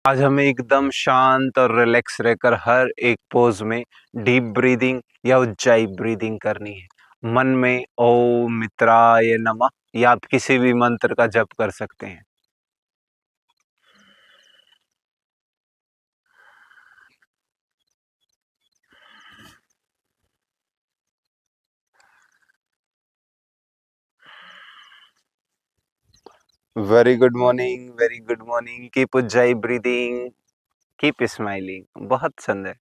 आज हमें एकदम शांत और रिलैक्स रहकर हर एक पोज में डीप ब्रीदिंग या उज्जाई ब्रीदिंग करनी है। मन में ओम मित्राय नमः या आप किसी भी मंत्र का जप कर सकते हैं। Very good morning, very good morning. Keep Ujjayi breathing, keep smiling. बहुत सुंदर।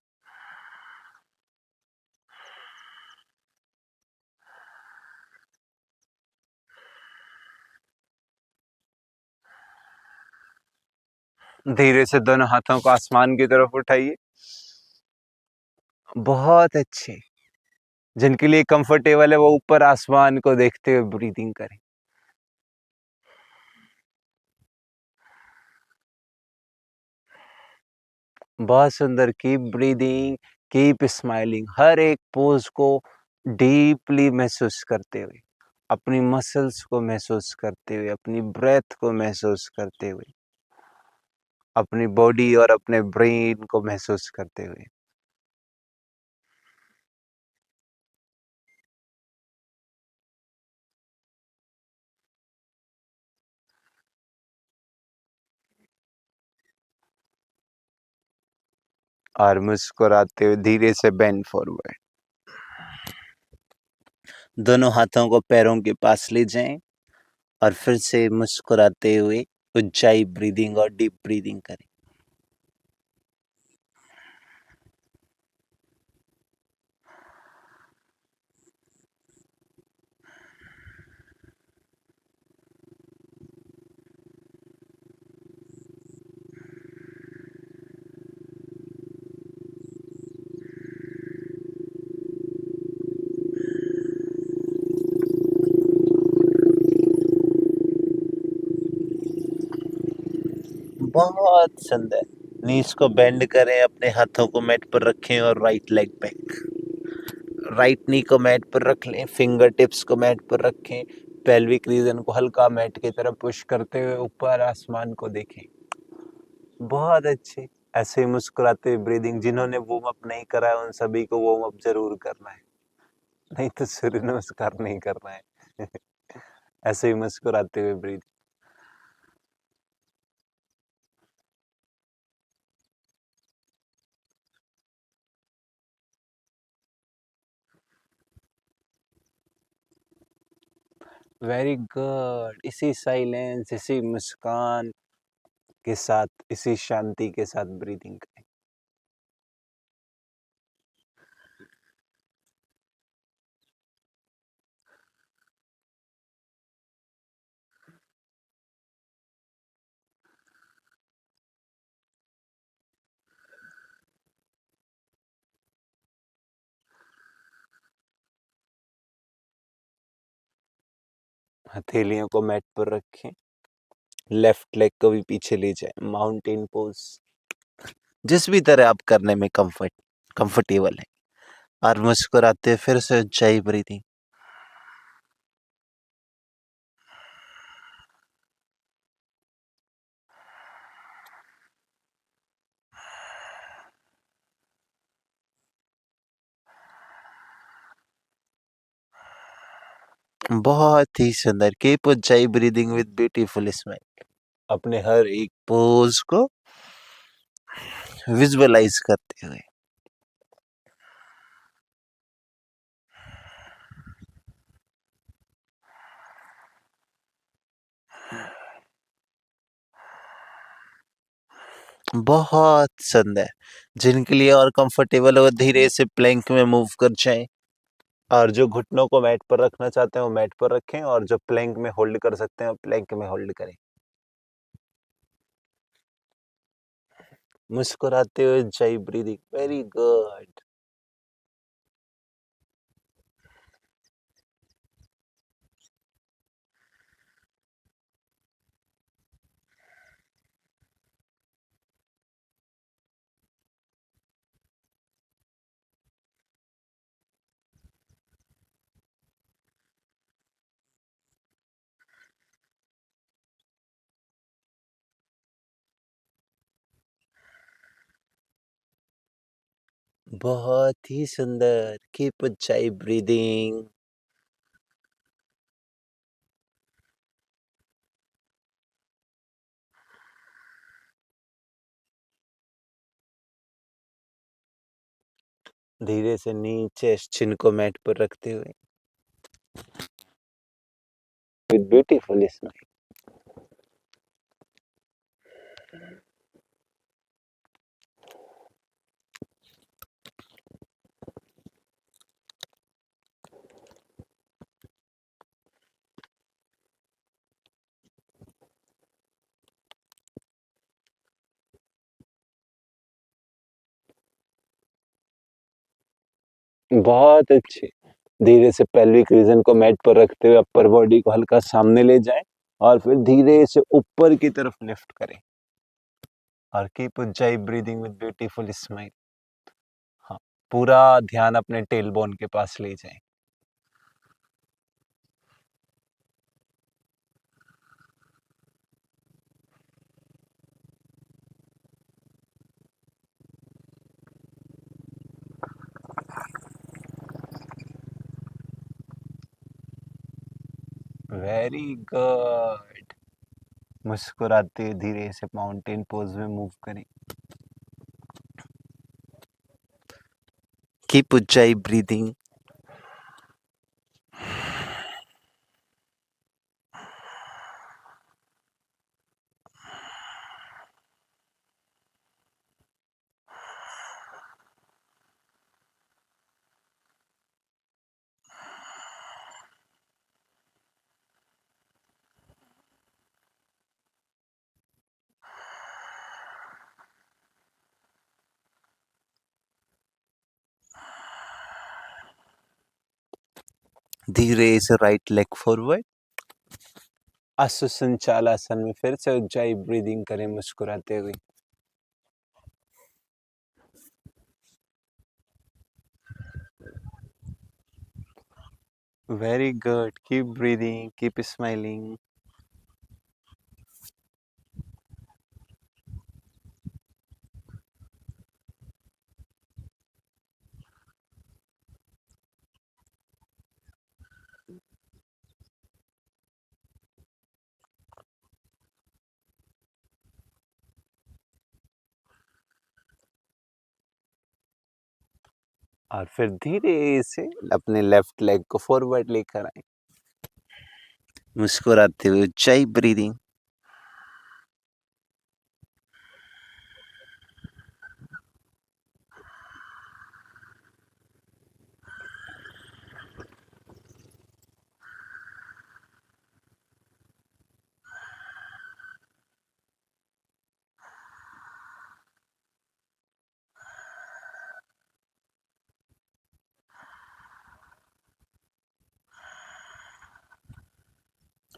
धीरे से दोनों हाथों को आसमान की तरफ उठाइए। बहुत अच्छे। जिनके लिए कंफर्टेबल है वो ऊपर आसमान को देखते हुए ब्रीदिंग करें। बहुत सुंदर। Keep breathing, keep smiling. हर एक पोज को डीपली महसूस करते हुए, अपनी मसल्स को महसूस करते हुए, अपनी ब्रेथ को महसूस करते हुए, अपनी बॉडी और अपने ब्रेन को महसूस करते हुए। और मुस्कुराते हुए धीरे से बेंड फॉरवर्ड। दोनों हाथों को पैरों के पास ले जाएं और फिर से मुस्कुराते हुए उज्जाई ब्रीदिंग और डीप ब्रीदिंग करें। बहुत सुंदर। नीज को बेंड करें, अपने हाथों को मैट पर रखें और right leg back. Right knee को मैट पर रख लें, फिंगर टिप्स को मैट पर रखें, पेल्विक रीजन को हल्का मैट की तरफ पुश करते हुए ऊपर आसमान को देखें। बहुत अच्छे। ऐसे ही मुस्कुराते हुए ब्रीदिंग। जिन्होंने वार्म अप नहीं करा है उन सभी को वार्म अप जरूर करना है, नहीं तो सूर्य नमस्कार नहीं करना है। ऐसे ही मुस्कुराते हुए ब्रीदिंग। Very good. इसी साइलेंस, इसी मुस्कान के साथ, इसी शांति के साथ ब्रीदिंग करें। हथेलियों को मैट पर रखें, लेफ्ट लेग को भी पीछे ले जाएं, माउंटेन पोज। जिस भी तरह आप करने में कंफर्टेबल है। और मुस्कुराते फिर से ऊंचाई ब्रीदिंग। बहुत ही सुंदर। कीप ऊंचाई ब्रीदिंग विद ब्यूटीफुल स्माइल। अपने हर एक पोज को विजुअलाइज करते हुए। बहुत सुंदर। जिनके लिए और कंफर्टेबल हो धीरे से प्लैंक में मूव कर जाएं। और जो घुटनों को मैट पर रखना चाहते हैं वो मैट पर रखें, और जो प्लैंक में होल्ड कर सकते हैं वो प्लैंक में होल्ड करें। मुस्कुराते हुए ऊंचाई ब्रीदिंग। Very good. बहुत ही सुंदर। कीप ऊंचाई ब्रीदिंग। धीरे से नीचे चिन को मैट पर रखते हुए विद ब्यूटीफुल स्माइल। बहुत अच्छे। धीरे से पेल्विक रीजन को मैट पर रखते हुए अपर बॉडी को हल्का सामने ले जाएं और फिर धीरे से ऊपर की तरफ लिफ्ट करें और कीप ऊंचाई ब्रीदिंग विद ब्यूटीफुल स्माइल। हाँ, पूरा ध्यान अपने टेल बोन के पास ले जाएं। Very good. मुस्कुराते धीरे से माउंटेन पोज में मूव करें। कीप ऊंचाई ब्रीदिंग। धीरे से राइट लेग फॉरवर्ड। असुसंचालासन में फिर से ऊंचाई ब्रीदिंग करें मुस्कुराते हुए। Very good. Keep breathing, keep smiling. और फिर धीरे से अपने लेफ्ट लेग को फॉरवर्ड लेकर आए मुस्कुराते हुए ऊंचाई ब्रीदिंग।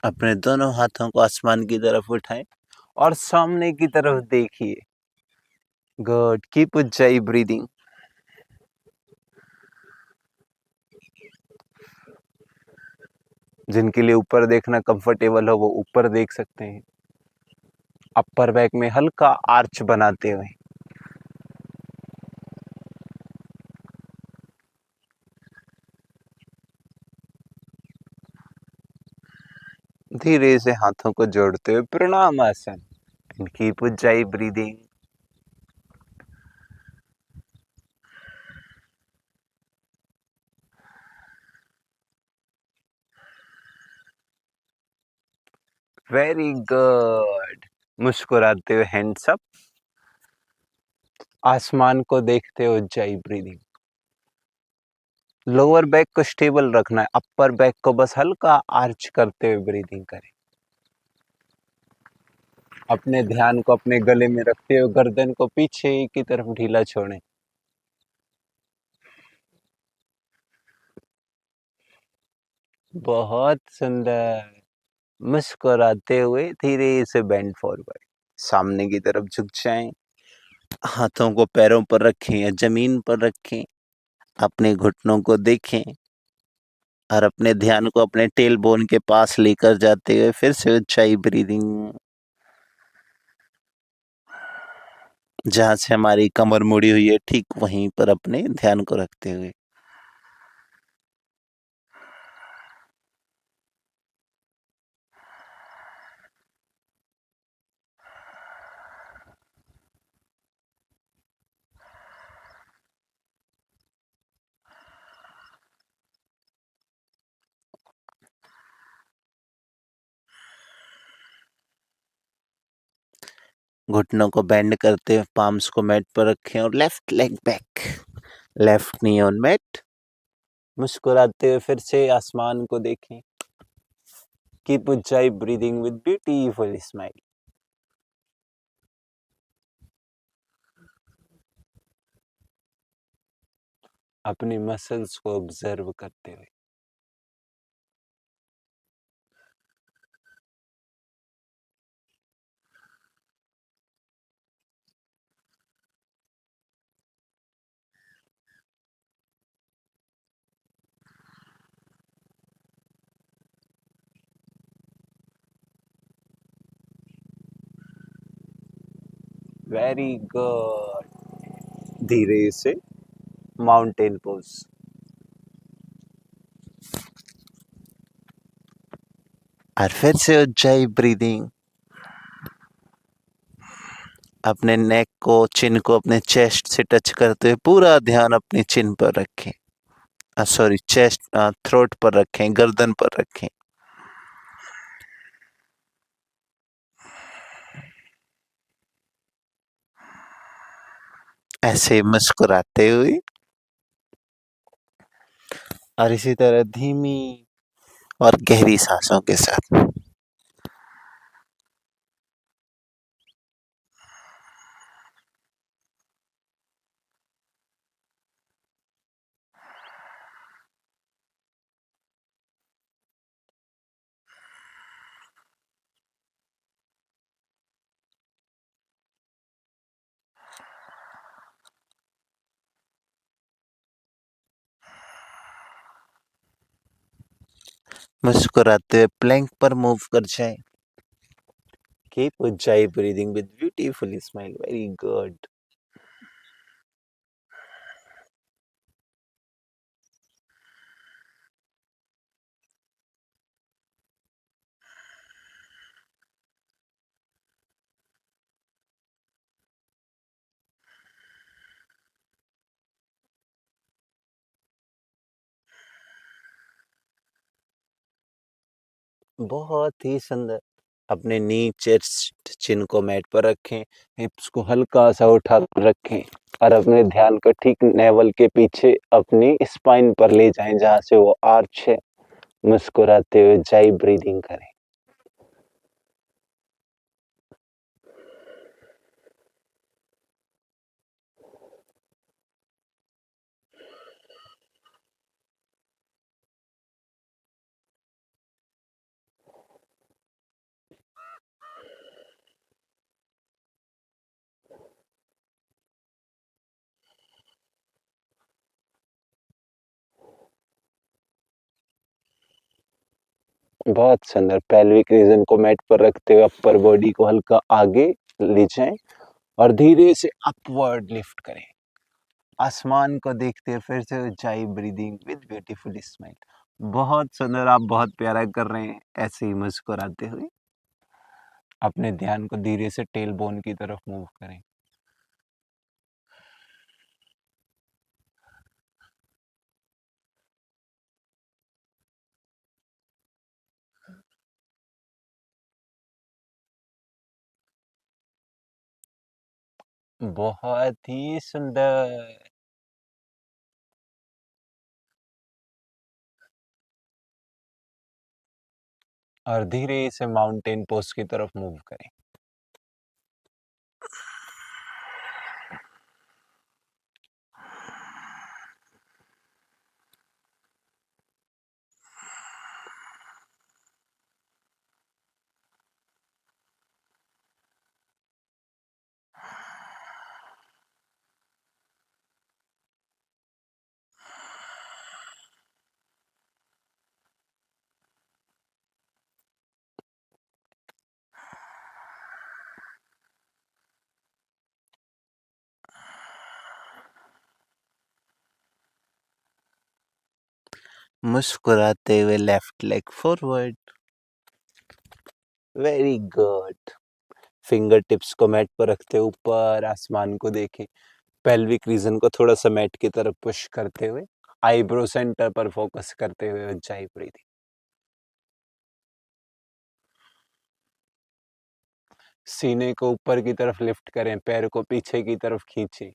अपने दोनों हाथों को आसमान की तरफ उठाएं और सामने की तरफ देखिए। गुड। कीप ऊंचाई ब्रीदिंग। जिनके लिए ऊपर देखना कंफर्टेबल हो वो ऊपर देख सकते हैं। अपर बैक में हल्का आर्च बनाते हुए धीरे से हाथों को जोड़ते हुए प्रणाम आसन। कीप ऊंचाई ब्रीदिंग। Very good. मुस्कुराते हुए हैंड्स अप। आसमान को देखते हुए ऊंचाई ब्रीदिंग। लोअर बैक को स्टेबल रखना है, अपर बैक को बस हल्का आर्च करते हुए ब्रीदिंग करें। अपने ध्यान को अपने गले में रखते हुए गर्दन को पीछे की तरफ ढीला छोड़ें। बहुत सुंदर। मुस्कुराते हुए धीरे से बेंड फॉरवर्ड, सामने की तरफ झुक जाएं। हाथों को पैरों पर रखें या जमीन पर रखें। अपने घुटनों को देखें और अपने ध्यान को अपने टेल बोन के पास लेकर जाते हुए फिर से ऊंचाई ब्रीदिंग। जहाँ से हमारी कमर मुड़ी हुई है ठीक वहीं पर अपने ध्यान को रखते हुए। घुटनों को बेंड करते हुए पाम्स को मैट पर रखें और left leg back, left knee on mat. मुस्कुराते हुए फिर से आसमान को देखें। कीप ऊंचाई ब्रीदिंग विद ब्यूटीफुल स्माइल। अपनी मसल्स को ऑब्जर्व करते हुए। Very good. धीरे से माउंटेन पोज। और फिर से ऊंचाई ब्रीदिंग। अपने नेक को, चिन को अपने चेस्ट से टच करते हुए पूरा ध्यान अपनी चिन पर रखें। सॉरी, चेस्ट, थ्रोट पर रखें, गर्दन पर रखें। ऐसे मुस्कुराते हुए और इसी तरह धीमी और गहरी सांसों के साथ। मुस्कुराते हुए प्लैंक पर मूव कर जाएं। कीप ऊंचाई breathing with beautiful smile. Very good. बहुत ही सुंदर। अपने नी, चेस्ट, चिन को मैट पर रखें। हिप्स को हल्का सा उठा कर रखें और अपने ध्यान को ठीक नेवल के पीछे अपनी स्पाइन पर ले जाएं, जहां से वो आर्च है। मुस्कुराते हुए जाई ब्रीदिंग करें। बहुत सुंदर। पेल्विक रीजन को मैट पर रखते हुए अपर बॉडी को हल्का आगे ले जाएं और धीरे से अपवर्ड लिफ्ट करें। आसमान को देखते हुए फिर से ऊंचाई ब्रीदिंग विद ब्यूटीफुल स्माइल। बहुत सुंदर, आप बहुत प्यारा कर रहे हैं। ऐसे ही मुस्कुराते हुए अपने ध्यान को धीरे से टेल बोन की तरफ मूव करें। बहुत ही सुंदर। और धीरे से माउंटेन पोज की तरफ मूव करें। मुस्कुराते हुए left leg forward. Very good. Finger tips को मैट पर रखते हुए ऊपर आसमान को देखें। पेल्विक रीजन को थोड़ा सा मैट की तरफ पुश करते हुए आईब्रो सेंटर पर फोकस करते हुए ऊंचाई ब्रीदिंग। सीने को ऊपर की तरफ लिफ्ट करें, पैर को पीछे की तरफ खींचें,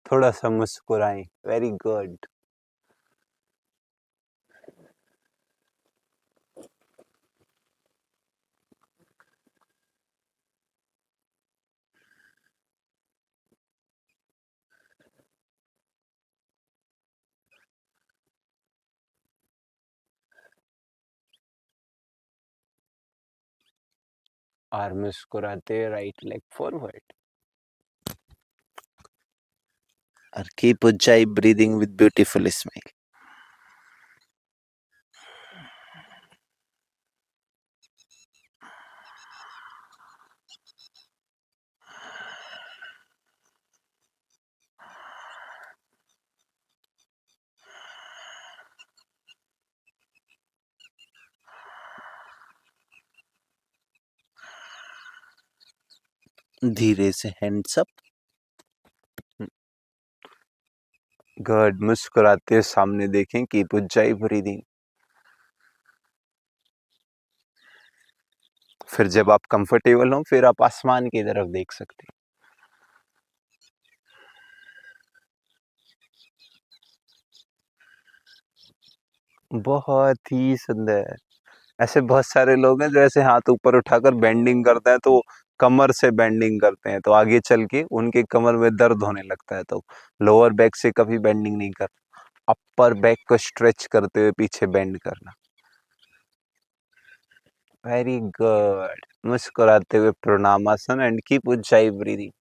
थोड़ा सा मुस्कुराएं। Very good. और मुस्कुराते राइट लेग फॉरवर्ड। और कीप ऊंचाई ब्रीदिंग विद ब्यूटीफुल स्माइल। धीरे से हैंड्स अप। गुड। मुस्कुराते सामने देखें, कीप ऊंचाई ब्रीदिंग। फिर जब आप कंफर्टेबल हो फिर आप आसमान की तरफ देख सकते हैं। बहुत ही सुंदर। ऐसे बहुत सारे लोग हैं जो ऐसे हाथ ऊपर उठाकर बेंडिंग करते हैं, तो कमर से बेंडिंग करते हैं, तो आगे चल के उनके कमर में दर्द होने लगता है। तो लोअर बैक से कभी बेंडिंग नहीं कर, अपर बैक को स्ट्रेच करते हुए पीछे बेंड करना। Very good. मुस्कुराते हुए प्रणामासन एंड कीप ऊंचाई ब्रीदिंग।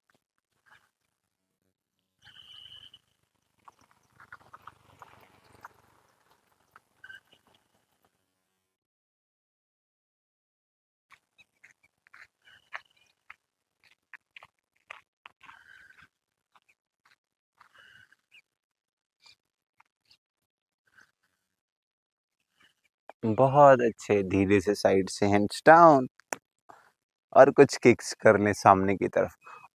बहुत अच्छे। धीरे से साइड से हैंड्स डाउन और कुछ किक्स कर लें सामने की तरफ।